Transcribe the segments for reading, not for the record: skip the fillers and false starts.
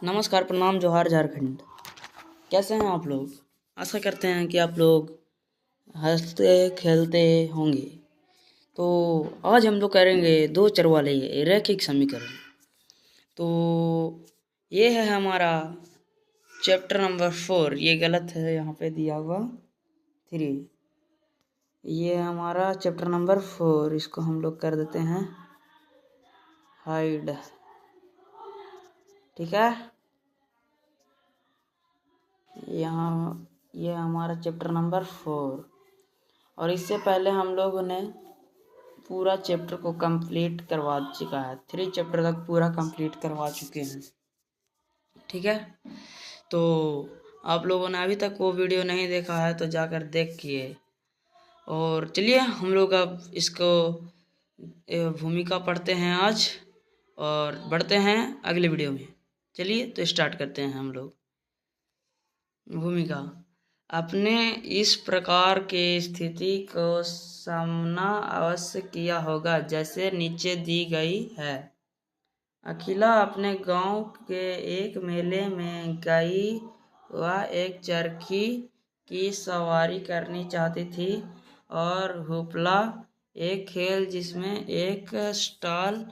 नमस्कार, प्रणाम, जोहार, झारखंड। कैसे हैं आप लोग? आशा करते हैं कि आप लोग हंसते खेलते होंगे। तो आज हम लोग करेंगे दो चर वाले रैखिक समीकरण। तो ये है हमारा चैप्टर नंबर 4। ये गलत है, यहाँ पे दिया हुआ 3। ये हमारा चैप्टर नंबर 4। इसको हम लोग कर देते हैं हाइड। ठीक है, यहाँ ये हमारा चैप्टर नंबर 4। और इससे पहले हम लोगों ने पूरा चैप्टर को कंप्लीट करवा चुका है। 3 चैप्टर तक पूरा कंप्लीट करवा चुके हैं। ठीक है, तो आप लोगों ने अभी तक वो वीडियो नहीं देखा है तो जाकर देखिए। और चलिए हम लोग अब इसको भूमिका पढ़ते हैं आज और बढ़ते हैं अगले वीडियो में। चलिए तो स्टार्ट करते हैं हम लोग। भूमिका। अपने इस प्रकार के स्थिति को सामना अवश्य किया होगा जैसे नीचे दी गई है। अखिला अपने गांव के एक मेले में गई। वह एक चरखी की सवारी करनी चाहती थी और हुपला एक खेल जिसमें एक स्टॉल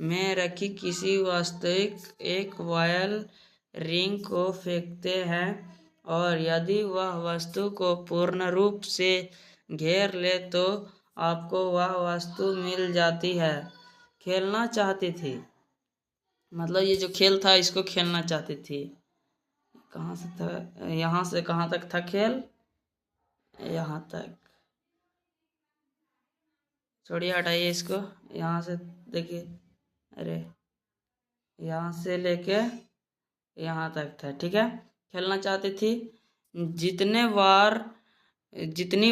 में रखी किसी वास्तविक एक वायल रिंग को फेंकते हैं और यदि वह वस्तु को पूर्ण रूप से घेर ले तो आपको वह वस्तु मिल जाती है। खेलना चाहती थी, मतलब ये जो खेल था इसको खेलना चाहती थी। कहाँ से था, यहाँ से कहाँ तक था खेल? यहाँ तक। छोड़िए, हटाइए इसको। यहाँ से देखिए, अरे यहाँ से लेके यहाँ तक था। ठीक है, खेलना चाहती थी। जितनी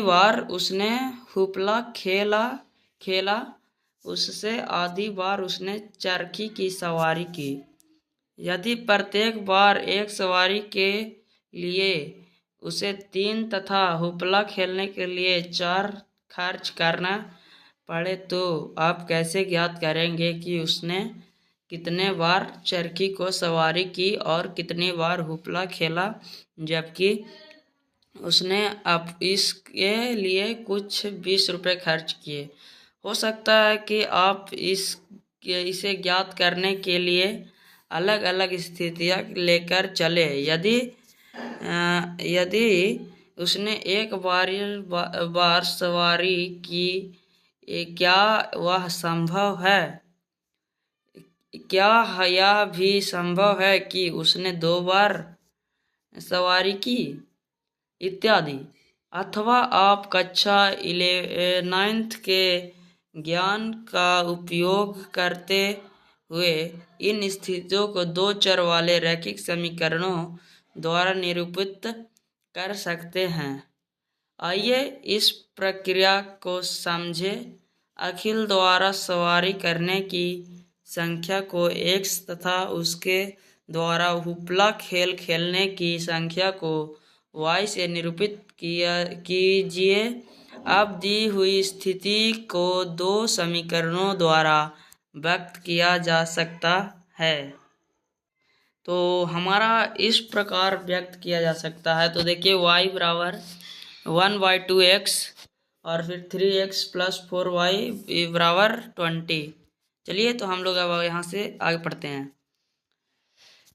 बार उसने हुपला खेला उससे आधी बार उसने चरखी की सवारी की। यदि प्रत्येक बार एक सवारी के लिए उसे 3 तथा हुपला खेलने के लिए 4 खर्च करना पड़े तो आप कैसे ज्ञात करेंगे कि उसने कितने बार चरखी को सवारी की और कितनी बार हुपला खेला, जबकि उसने अब इसके लिए कुछ 20 रुपये खर्च किए। हो सकता है कि आप इसे ज्ञात करने के लिए अलग अलग स्थितियाँ लेकर चले। यदि उसने एक बार सवारी की, क्या वह संभव है? क्या यह भी संभव है कि उसने 2 बार सवारी की, इत्यादि। अथवा आप कक्षा 9th के ज्ञान का उपयोग करते हुए इन स्थितियों को 2 चर वाले रैखिक समीकरणों द्वारा निरूपित कर सकते हैं। आइए इस प्रक्रिया को समझें। अखिल द्वारा सवारी करने की संख्या को x तथा उसके द्वारा हुपला खेल खेलने की संख्या को y से निरूपित कीजिए। अब दी हुई स्थिति को 2 समीकरणों द्वारा व्यक्त किया जा सकता है। तो हमारा इस प्रकार व्यक्त किया जा सकता है। तो देखिए, y बराबर 1/2x और फिर 3x + 4y बराबर 20। चलिए तो हम लोग अब यहाँ से आगे पढ़ते हैं।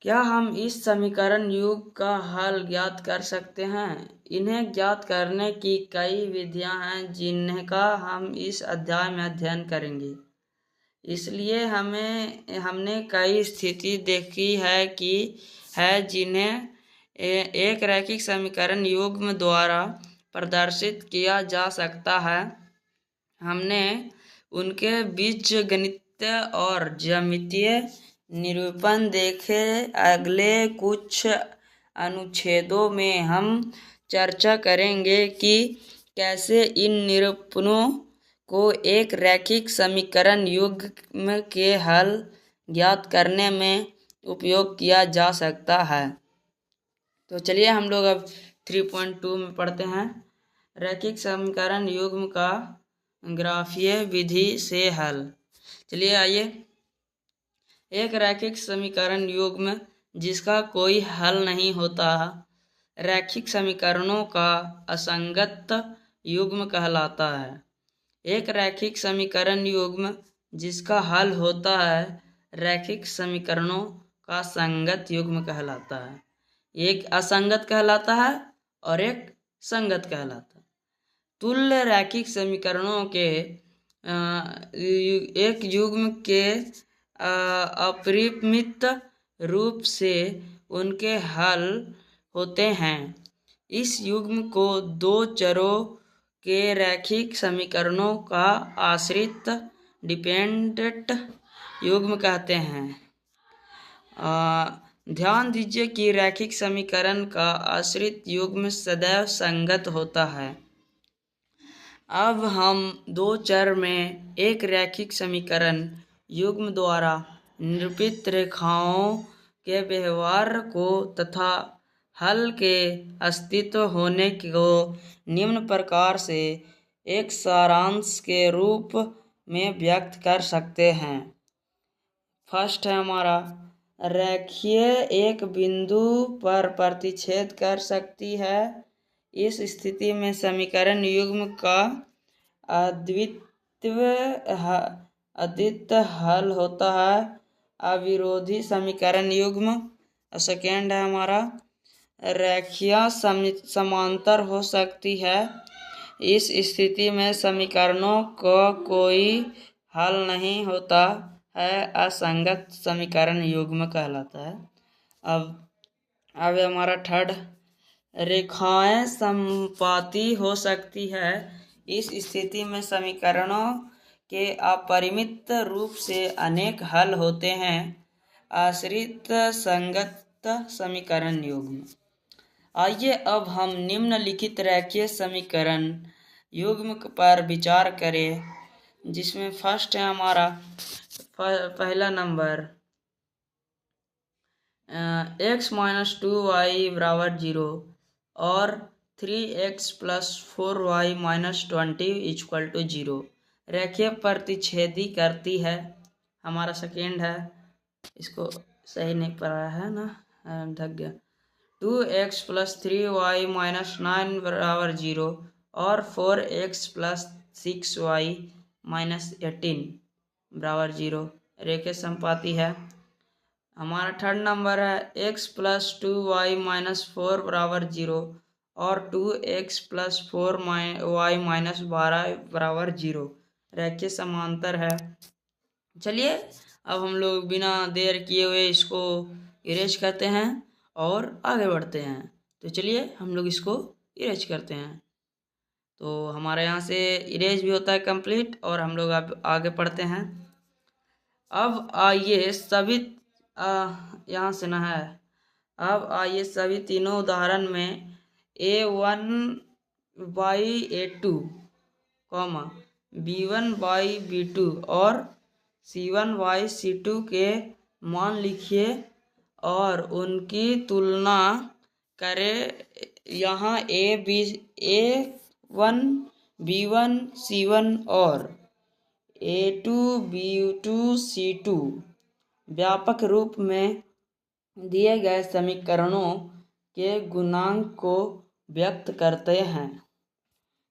क्या हम इस समीकरण युग का हल ज्ञात कर सकते हैं? इन्हें ज्ञात करने की कई विधियां हैं जिनका हम इस अध्याय में अध्ययन करेंगे। इसलिए हमने कई स्थिति देखी है जिन्हें एक रैखिक समीकरण युग्म द्वारा प्रदर्शित किया जा सकता है। हमने उनके बीजगणितीय और ज्यामितीय निरूपण देखे। अगले कुछ अनुच्छेदों में हम चर्चा करेंगे कि कैसे इन निरूपणों को एक रैखिक समीकरण युग्म के हल ज्ञात करने में उपयोग किया जा सकता है। तो चलिए हम लोग अब 3.2 में पढ़ते हैं। रैखिक समीकरण युग्म का ग्राफीय विधि से हल। चलिए आइए। एक रैखिक समीकरण युग्म जिसका कोई हल नहीं होता रैखिक समीकरणों का असंगत युग्म कहलाता है। एक रैखिक समीकरण युग्म जिसका हल होता है रैखिक समीकरणों का संगत युग्म कहलाता है। एक असंगत कहलाता है और एक संगत कहलाता है। तुल्य रैखिक समीकरणों के एक युग्म के अपरिमित रूप से उनके हल होते हैं। इस युग्म को दो चरों के रैखिक समीकरणों का आश्रित डिपेंडेंट युग्म कहते हैं। ध्यान दीजिए कि रैखिक समीकरण का आश्रित युग्म सदैव संगत होता है। अब हम दो चर में एक रैखिक समीकरण युग्म द्वारा निरूपित रेखाओं के व्यवहार को तथा हल के अस्तित्व होने को निम्न प्रकार से एक सारांश के रूप में व्यक्त कर सकते हैं। फर्स्ट है हमारा, रेखीय एक बिंदु पर प्रतिच्छेद कर सकती है। इस स्थिति में समीकरण युग्म का अद्वितीय हल होता है अविरोधी समीकरण युग्म। सेकेंड है हमारा, रेखीय समांतर हो सकती है। इस स्थिति में समीकरणों का कोई हल नहीं होता है असंगत समीकरण युग्म कहलाता है। अब हमारा थर्ड, रेखाएं समपाती हो सकती है। इस स्थिति में समीकरणों के अपरिमित रूप से अनेक हल होते हैं आश्रित संगत समीकरण युग्म। आइए अब हम निम्नलिखित रैखिक समीकरण युग्म पर विचार करें, जिसमें फर्स्ट है हमारा पहला नंबर x - 2y = 0 और 3x + 4y - 20 = 0 रेखीय प्रतिच्छेदी करती है। हमारा सेकेंड है, इसको सही नहीं पढ़ा है ना, ढक गया। 2x + 3y - 9 = 0 और 4x + 6y - 18 = 0 रेखीय समपाती है। हमारा थर्ड नंबर है x + 2y - 4 = 0 और 2x + 4y - 12 = 0 रेखीय समांतर है। चलिए अब हम लोग बिना देर किए हुए इसको इरेज करते हैं और आगे बढ़ते हैं। तो चलिए हम लोग इसको इरेज करते हैं। तो हमारे यहाँ से इरेज भी होता है कंप्लीट और हम लोग अब आगे पढ़ते हैं। अब आइए सभी यहाँ से ना है। अब आइए सभी तीनों उदाहरण में A1/A2, B1/B2 और C1/C2 के मान लिखिए और उनकी तुलना करें। यहाँ A1, B1, C1 और A2, B2, C2 व्यापक रूप में दिए गए समीकरणों के गुणांक को व्यक्त करते हैं।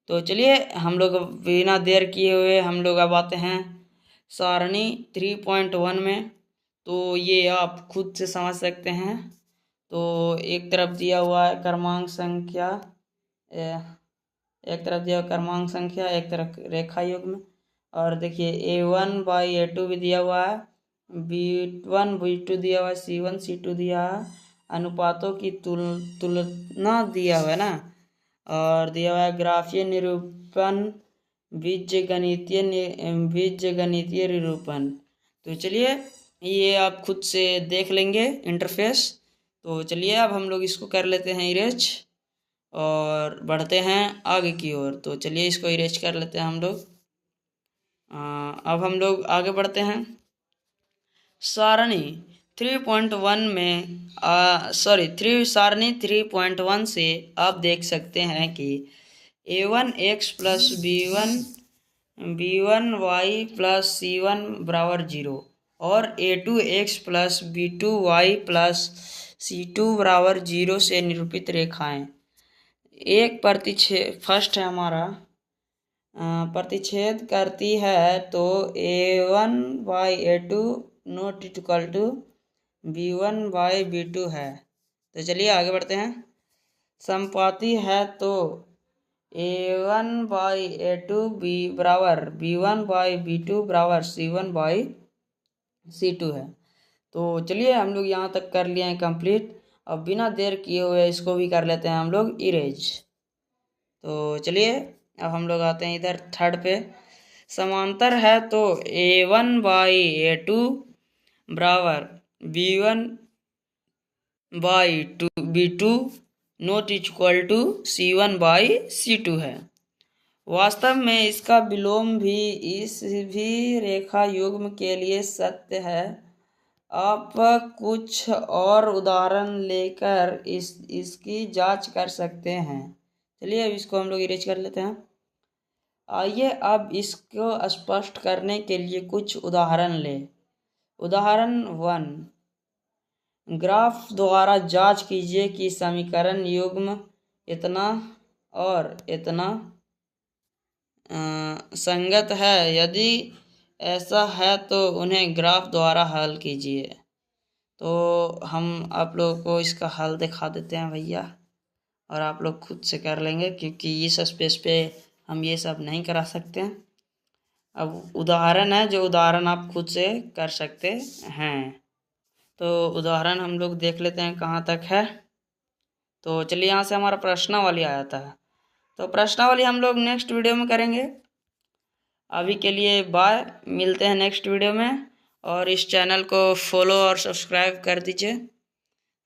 तो चलिए हम लोग बिना देर किए हुए हम लोग अब आते हैं सारणी 3.1 में। तो ये आप खुद से समझ सकते हैं। तो एक तरफ दिया हुआ है क्रमांक संख्या, एक तरफ दिया हुआ क्रमांक संख्या, एक तरफ रेखा युग्म। और देखिए A1/A2 भी दिया हुआ है, B1 B2 दिया हुआ है, C1 C2 दिया है, अनुपातों की तुलना दिया हुआ है ना, और दिया हुआ है ग्राफीय निरूपण, बीजगणितीय निरूपण। तो चलिए ये आप खुद से देख लेंगे इंटरफेस। तो चलिए अब हम लोग इसको कर लेते हैं इरेज और बढ़ते हैं आगे की ओर। तो चलिए इसको इरेज कर लेते हैं हम लोग। अब हम लोग आगे बढ़ते हैं सारणी 3.1 में सारणी 3.1 से आप देख सकते हैं कि A1x + B1y + C1 = 0 और A2x + B2y + C2 बराबर 0 से निरूपित रेखाएं। एक प्रतिच्छेद फर्स्ट है हमारा, प्रतिच्छेद करती है तो A1/A2 not equal to B1/B2 है। तो चलिए आगे बढ़ते हैं। समपाती है तो A1/A2 बराबर B1/B2 बराबर C1/C2 है। तो चलिए हम लोग यहाँ तक कर लिए हैं कंप्लीट। अब बिना देर किए हुए इसको भी कर लेते हैं हम लोग इरेज। तो चलिए अब हम लोग आते हैं इधर थर्ड पे। समांतर है तो A1/A2 बराबर B1/B2 not equal to C1/C2 है। वास्तव में इसका विलोम भी इस भी रेखा युग्म के लिए सत्य है। आप कुछ और उदाहरण लेकर इसकी जांच कर सकते हैं। चलिए अब इसको हम लोग इरेज कर लेते हैं। आइए अब इसको स्पष्ट करने के लिए कुछ उदाहरण लें। उदाहरण 1, ग्राफ द्वारा जांच कीजिए कि समीकरण युग्म इतना और इतना संगत है। यदि ऐसा है तो उन्हें ग्राफ द्वारा हल कीजिए। तो हम आप लोगों को इसका हल दिखा देते हैं भैया, और आप लोग खुद से कर लेंगे क्योंकि इस स्पेस पे हम ये सब नहीं करा सकते हैं। अब उदाहरण है, जो उदाहरण आप खुद से कर सकते हैं। तो उदाहरण हम लोग देख लेते हैं कहाँ तक है। तो चलिए यहाँ से हमारा प्रश्नावली आया था। तो प्रश्नावली हम लोग नेक्स्ट वीडियो में करेंगे। अभी के लिए बाय, मिलते हैं नेक्स्ट वीडियो में। और इस चैनल को फॉलो और सब्सक्राइब कर दीजिए।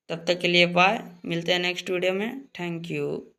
तब तक के लिए बाय, मिलते हैं नेक्स्ट वीडियो में। Thank you.